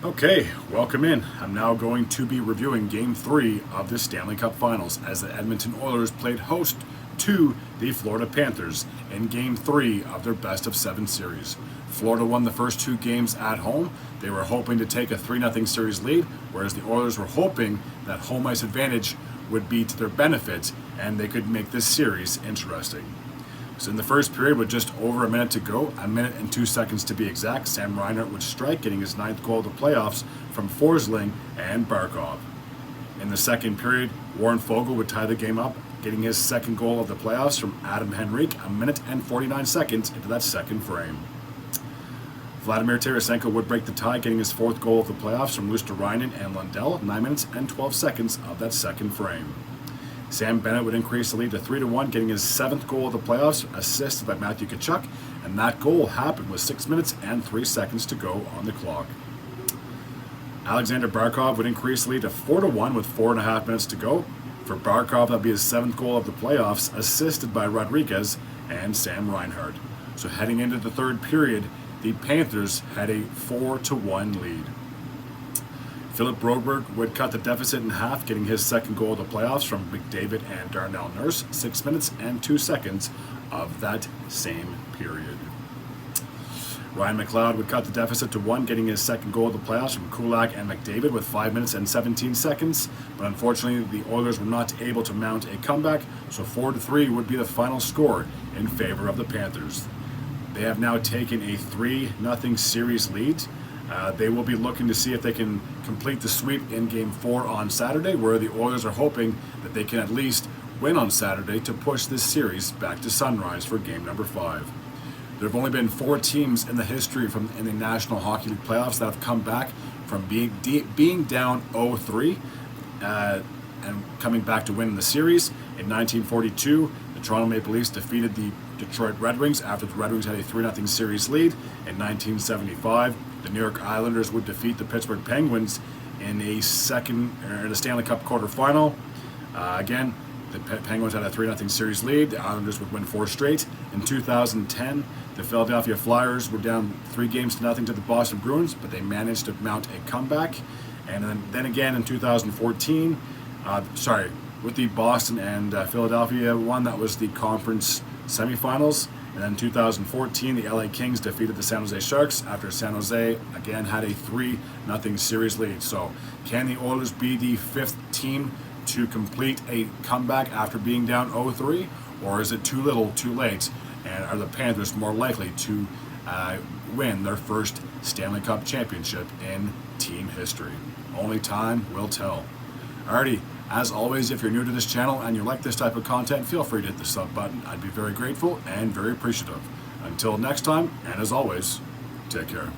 Okay, welcome in. I'm now going to be reviewing Game 3 of the Stanley Cup Finals as the Edmonton Oilers played host to the Florida Panthers in Game 3 of their best-of-7 series. Florida won the first two games at home. They were hoping to take a 3-0 series lead, whereas the Oilers were hoping that home ice advantage would be to their benefit and they could make this series interesting. So in the first period, with just over a minute to go, 1 minute and 2 seconds to be exact, Sam Reinhart would strike, getting his 9th goal of the playoffs from Forsling and Barkov. In the second period, Warren Foegele would tie the game up, getting his 2nd goal of the playoffs from Adam Henrique 1 minute and 49 seconds into that second frame. Vladimir Tarasenko would break the tie, getting his 4th goal of the playoffs from Luostarinen and Lundell 9 minutes and 12 seconds of that second frame. Sam Bennett would increase the lead to 3-1, getting his 7th goal of the playoffs, assisted by Matthew Tkachuk, and that goal happened with 6 minutes and 3 seconds to go on the clock. Alexander Barkov would increase the lead to 4-1 with 4.5 minutes to go. For Barkov, that would be his 7th goal of the playoffs, assisted by Rodriguez and Sam Reinhart. So heading into the third period, the Panthers had a 4-1 lead. Philip Broberg would cut the deficit in half, getting his 2nd goal of the playoffs from McDavid and Darnell Nurse, 6 minutes and 2 seconds of that same period. Ryan McLeod would cut the deficit to 1, getting his 2nd goal of the playoffs from Kulak and McDavid with 5 minutes and 17 seconds. But unfortunately, the Oilers were not able to mount a comeback, so 4-3 would be the final score in favor of the Panthers. They have now taken a 3-0 series lead. They will be looking to see if they can complete the sweep in Game 4 on Saturday, where the Oilers are hoping that they can at least win on Saturday to push this series back to sunrise for Game number 5. There have only been 4 teams in the history in the National Hockey League playoffs that have come back from being down 0-3 and coming back to win the series. In 1942, the Toronto Maple Leafs defeated the Detroit Red Wings after the Red Wings had a 3-0 series lead. In 1975, the New York Islanders would defeat the Pittsburgh Penguins in the Stanley Cup quarterfinal. Again, the Penguins had a 3-0 series lead. The Islanders would win 4 straight. In 2010, the Philadelphia Flyers were down 3-0 to the Boston Bruins, but they managed to mount a comeback. And then again in 2014, with the Boston and Philadelphia one, that was the conference semifinals. And then in 2014, the LA Kings defeated the San Jose Sharks after San Jose again had a 3-0 series lead. So can the Oilers be the 5th team to complete a comeback after being down 0-3? Or is it too little, too late? And are the Panthers more likely to win their first Stanley Cup championship in team history? Only time will tell. Alrighty, as always, if you're new to this channel and you like this type of content, feel free to hit the sub button. I'd be very grateful and very appreciative. Until next time, and as always, take care.